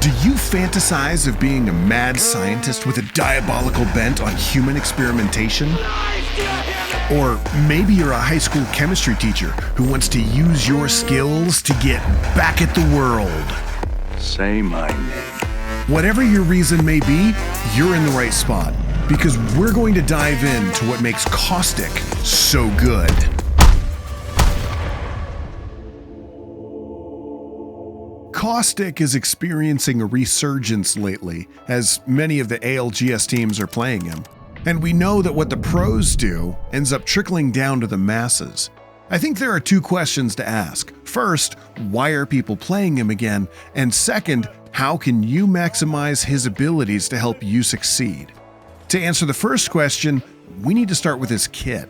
Do you fantasize of being a mad scientist with a diabolical bent on human experimentation? Or maybe you're a high school chemistry teacher who wants to use your skills to get back at the world. Say my name. Whatever your reason may be, you're in the right spot, because we're going to dive into what makes Caustic so good. Caustic is experiencing a resurgence lately, as many of the ALGS teams are playing him. And we know that what the pros do ends up trickling down to the masses. I think there are two questions to ask. First, why are people playing him again? And second, how can you maximize his abilities to help you succeed? To answer the first question, we need to start with his kit.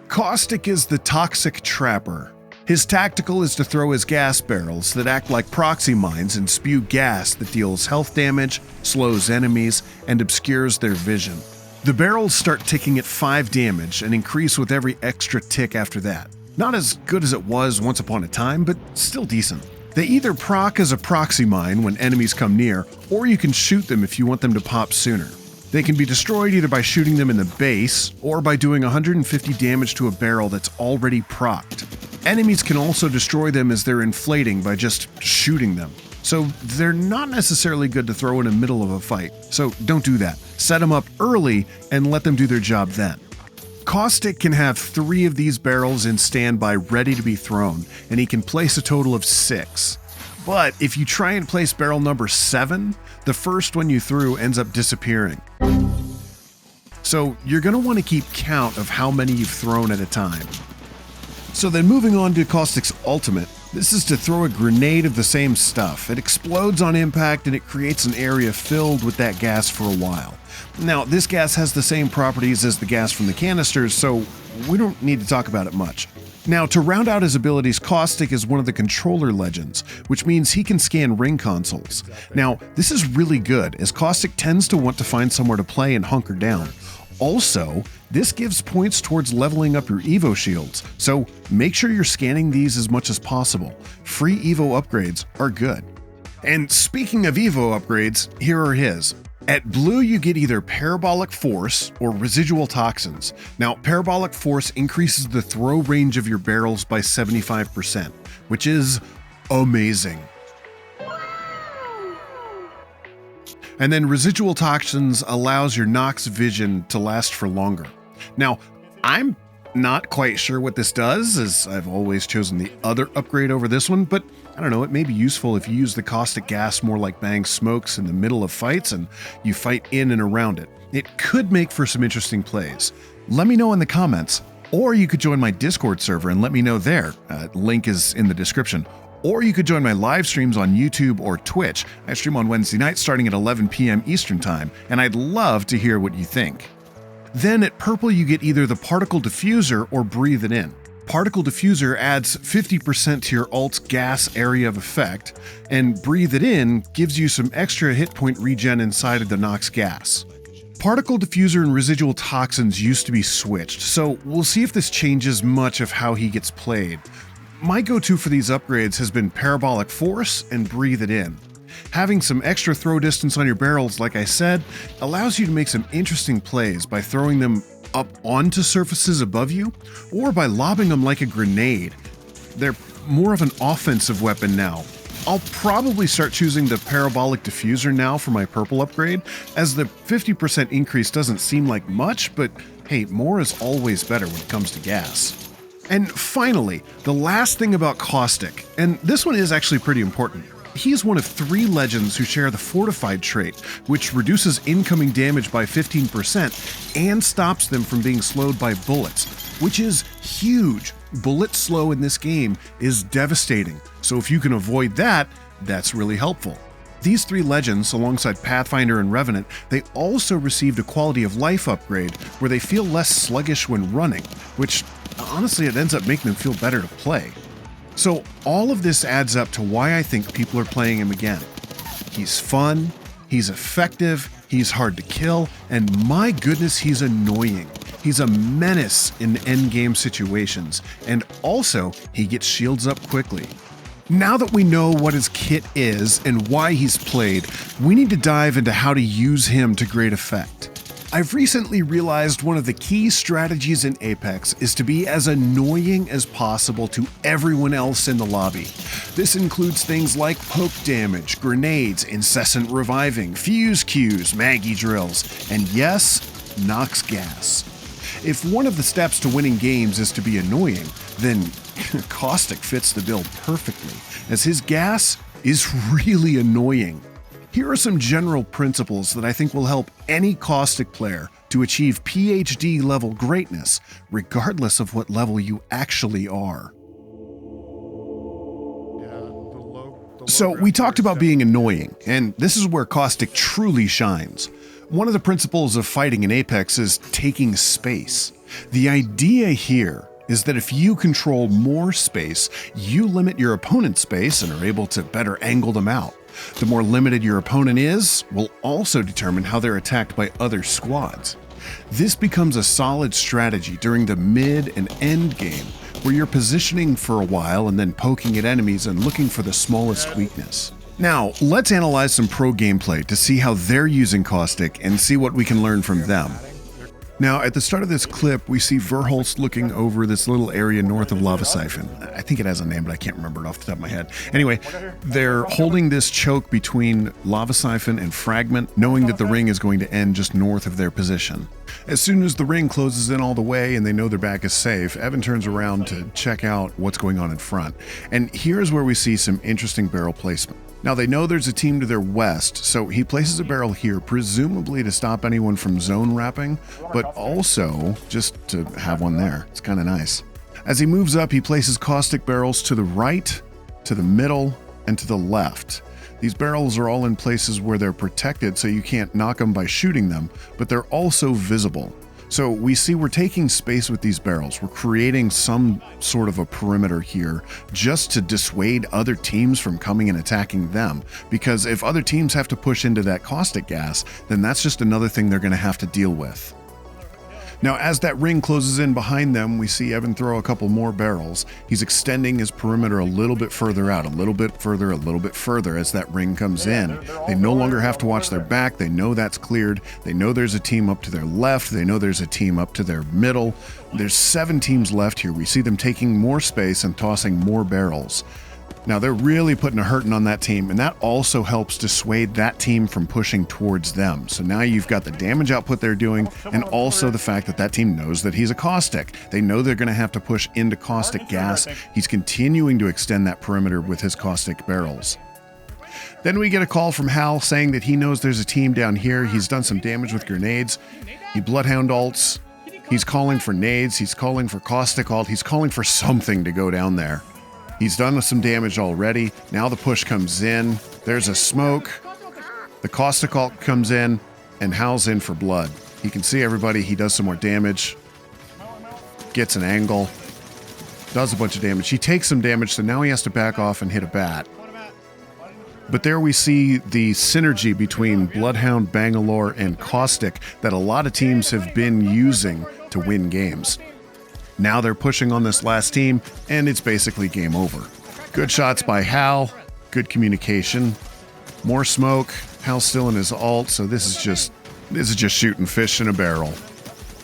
Caustic is the Toxic Trapper. His tactical is to throw his gas barrels that act like proxy mines and spew gas that deals health damage, slows enemies, and obscures their vision. The barrels start ticking at 5 damage and increase with every extra tick after that. Not as good as it was once upon a time, but still decent. They either proc as a proxy mine when enemies come near, or you can shoot them if you want them to pop sooner. They can be destroyed either by shooting them in the base, or by doing 150 damage to a barrel that's already procced. Enemies can also destroy them as they're inflating by just shooting them. So they're not necessarily good to throw in the middle of a fight, so don't do that. Set them up early and let them do their job then. Caustic can have 3 of these barrels in standby ready to be thrown, and he can place a total of 6. But if you try and place barrel number 7, the first one you threw ends up disappearing. So you're going to want to keep count of how many you've thrown at a time. So then moving on to Caustic's ultimate, this is to throw a grenade of the same stuff. It explodes on impact and it creates an area filled with that gas for a while. Now, this gas has the same properties as the gas from the canisters, so we don't need to talk about it much. Now, to round out his abilities, Caustic is one of the controller legends, which means he can scan ring consoles. Now, this is really good, as Caustic tends to want to find somewhere to play and hunker down. Also, this gives points towards leveling up your Evo shields, so make sure you're scanning these as much as possible. Free Evo upgrades are good. And speaking of Evo upgrades, here are his. At blue, you get either Parabolic Force or Residual Toxins. Now, Parabolic Force increases the throw range of your barrels by 75%, which is amazing. And then Residual Toxins allows your Nox vision to last for longer. Now, I'm not quite sure what this does, as I've always chosen the other upgrade over this one, but I don't know, it may be useful if you use the caustic gas more like bang smokes in the middle of fights and you fight in and around it. It could make for some interesting plays. Let me know in the comments, or you could join my Discord server and let me know there. Link is in the description. Or you could join my live streams on YouTube or Twitch. I stream on Wednesday nights starting at 11 p.m. Eastern Time, and I'd love to hear what you think. Then at purple, you get either the Particle Diffuser or Breathe It In. Particle Diffuser adds 50% to your alt's gas area of effect, and Breathe It In gives you some extra hit point regen inside of the Nox gas. Particle Diffuser and Residual Toxins used to be switched, so we'll see if this changes much of how he gets played. My go-to for these upgrades has been Parabolic Force and Breathe It In. Having some extra throw distance on your barrels, like I said, allows you to make some interesting plays by throwing them up onto surfaces above you, or by lobbing them like a grenade. They're more of an offensive weapon now. I'll probably start choosing the Parabolic Diffuser now for my purple upgrade, as the 50% increase doesn't seem like much, but hey, more is always better when it comes to gas. And finally, the last thing about Caustic, and this one is actually pretty important. He's one of 3 legends who share the Fortified trait, which reduces incoming damage by 15% and stops them from being slowed by bullets, which is huge. Bullet slow in this game is devastating, so if you can avoid that, that's really helpful. These 3 legends, alongside Pathfinder and Revenant, they also received a quality of life upgrade where they feel less sluggish when running, which honestly it ends up making them feel better to play. So all of this adds up to why I think people are playing him again. He's fun, he's effective, he's hard to kill, and my goodness, he's annoying. He's a menace in endgame situations, and also he gets shields up quickly. Now that we know what his kit is and why he's played, we need to dive into how to use him to great effect. I've recently realized one of the key strategies in Apex is to be as annoying as possible to everyone else in the lobby. This includes things like poke damage, grenades, incessant reviving, fuse queues, Maggie drills, and yes, Nox gas. If one of the steps to winning games is to be annoying, then Caustic fits the bill perfectly, as his gas is really annoying. Here are some general principles that I think will help any Caustic player to achieve PhD level greatness, regardless of what level you actually are. So we talked about being annoying, and this is where Caustic truly shines. One of the principles of fighting in Apex is taking space. The idea here is that if you control more space, you limit your opponent's space and are able to better angle them out. The more limited your opponent is, will also determine how they're attacked by other squads. This becomes a solid strategy during the mid and end game, where you're positioning for a while and then poking at enemies and looking for the smallest weakness. Now, let's analyze some pro gameplay to see how they're using Caustic and see what we can learn from them. Now, at the start of this clip, we see Verhulst looking over this little area north of Lava Siphon. I think it has a name, but I can't remember it off the top of my head. Anyway, they're holding this choke between Lava Siphon and Fragment, knowing that the ring is going to end just north of their position. As soon as the ring closes in all the way and they know their back is safe, Evan turns around to check out what's going on in front. And here's where we see some interesting barrel placement. Now they know there's a team to their west, so he places a barrel here, presumably to stop anyone from zone wrapping, but also just to have one there. It's kind of nice. As he moves up, he places Caustic barrels to the right, to the middle, and to the left. These barrels are all in places where they're protected, so you can't knock them by shooting them, but they're also visible. So we see we're taking space with these barrels. We're creating some sort of a perimeter here just to dissuade other teams from coming and attacking them. Because if other teams have to push into that Caustic gas, then that's just another thing they're going to have to deal with. Now, as that ring closes in behind them, we see Evan throw a couple more barrels. He's extending his perimeter a little bit further out, a little bit further as that ring comes in. They no longer have to watch their back. They know that's cleared. They know there's a team up to their left. They know there's a team up to their middle. There's 7 teams left here. We see them taking more space and tossing more barrels. Now they're really putting a hurting on that team, and that also helps dissuade that team from pushing towards them. So now you've got the damage output they're doing, and also the fact that that team knows that he's a Caustic. They know they're going to have to push into Caustic gas. He's continuing to extend that perimeter with his Caustic barrels. Then we get a call from Hal saying that he knows there's a team down here. He's done some damage with grenades. He Bloodhound ults. He's calling for nades. He's calling for Caustic ult. He's calling for something to go down there. He's done some damage already. Now the push comes in. There's a smoke. The Caustic ult comes in, and Hal's in for blood. He can see everybody. He does some more damage. Gets an angle. Does a bunch of damage. He takes some damage, so now he has to back off and hit a bat. But there we see the synergy between Bloodhound, Bangalore, and Caustic that a lot of teams have been using to win games. Now they're pushing on this last team, and it's basically game over. Good shots by Hal, good communication, more smoke. Hal's still in his ult, so this is just shooting fish in a barrel,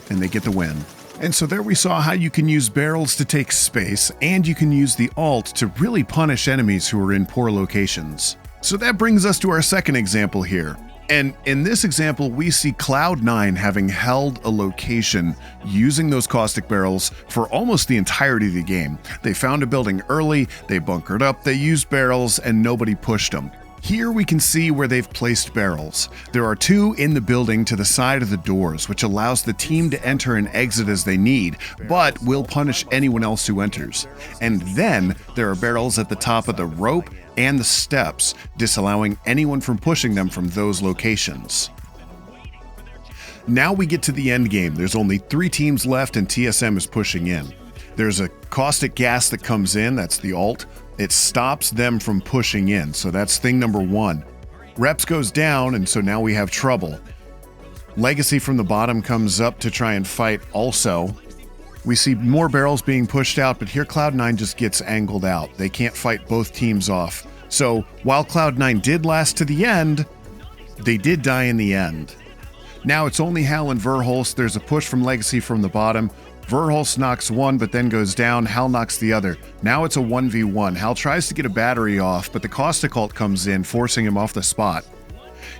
and they get the win. And so there we saw how you can use barrels to take space, and you can use the ult to really punish enemies who are in poor locations. So that brings us to our second example here. And in this example, we see Cloud9 having held a location using those Caustic barrels for almost the entirety of the game. They found a building early, they bunkered up, they used barrels, and nobody pushed them. Here we can see where they've placed barrels. There are 2 in the building to the side of the doors, which allows the team to enter and exit as they need, but will punish anyone else who enters. And then there are barrels at the top of the rope and the steps, disallowing anyone from pushing them from those locations. Now we get to the end game. There's only 3 teams left and TSM is pushing in. There's a Caustic gas that comes in, that's the ult. It stops them from pushing in, so that's thing number 1. Reps goes down, and so now we have trouble. Legacy from the bottom comes up to try and fight also. We see more barrels being pushed out, but here Cloud9 just gets angled out. They can't fight both teams off. So while Cloud9 did last to the end, they did die in the end. Now it's only Hal and Verhulst. There's a push from Legacy from the bottom. Verhulst knocks one, but then goes down. Hal knocks the other. Now it's a 1v1. Hal tries to get a battery off, but the Caustic ult comes in, forcing him off the spot.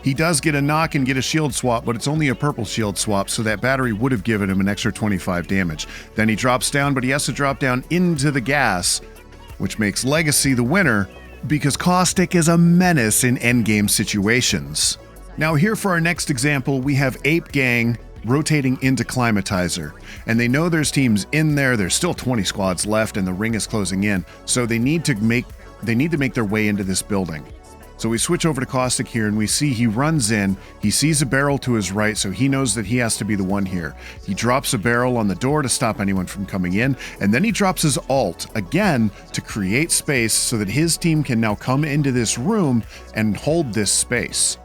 He does get a knock and get a shield swap, but it's only a purple shield swap, so that battery would have given him an extra 25 damage. Then he drops down, but he has to drop down into the gas, which makes Legacy the winner, because Caustic is a menace in endgame situations. Now here for our next example, we have Ape Gang rotating into Climatizer, and they know there's teams in there. There's still 20 squads left, and the ring is closing in, so they need to make their way into this building. So we switch over to Caustic here, and we see he runs in, he sees a barrel to his right, so he knows that he has to be the one here. He drops a barrel on the door to stop anyone from coming in, and then he drops his ult, again, to create space so that his team can now come into this room and hold this space.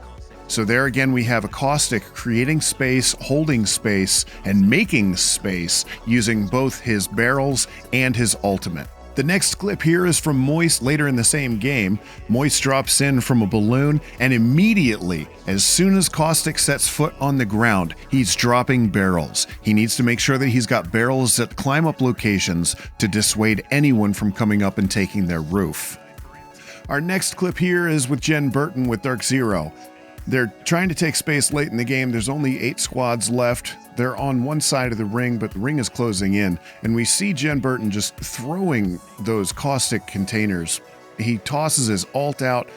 So there again we have a Caustic creating space, holding space, and making space using both his barrels and his ultimate. The next clip here is from Moist later in the same game. Moist drops in from a balloon, and immediately, as soon as Caustic sets foot on the ground, he's dropping barrels. He needs to make sure that he's got barrels that climb up locations to dissuade anyone from coming up and taking their roof. Our next clip here is with Jen Burton with Dark Zero. They're trying to take space late in the game. There's only 8 squads left. They're on one side of the ring, but the ring is closing in, and we see Jen Burton just throwing those Caustic containers. He tosses his ult out.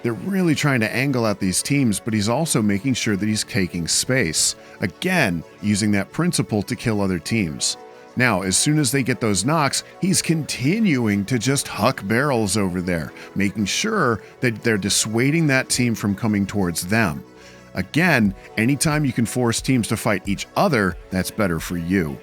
They're really trying to angle out these teams, but he's also making sure that he's taking space. Again, using that principle to kill other teams. Now, as soon as they get those knocks, he's continuing to just huck barrels over there, making sure that they're dissuading that team from coming towards them. Again, anytime you can force teams to fight each other, that's better for you.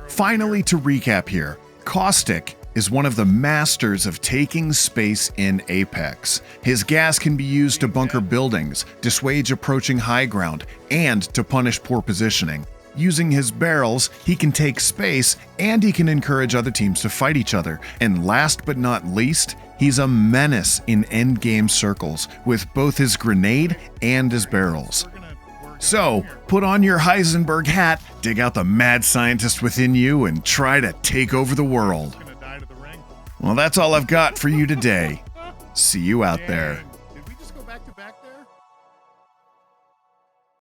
Finally, to recap here, Caustic is one of the masters of taking space in Apex. His gas can be used to bunker buildings, dissuade approaching high ground, and to punish poor positioning. Using his barrels, he can take space, and he can encourage other teams to fight each other. And last but not least, he's a menace in endgame circles with both his grenade and his barrels. So, put on your Heisenberg hat, dig out the mad scientist within you, and try to take over the world. Well, that's all I've got for you today. See you out there.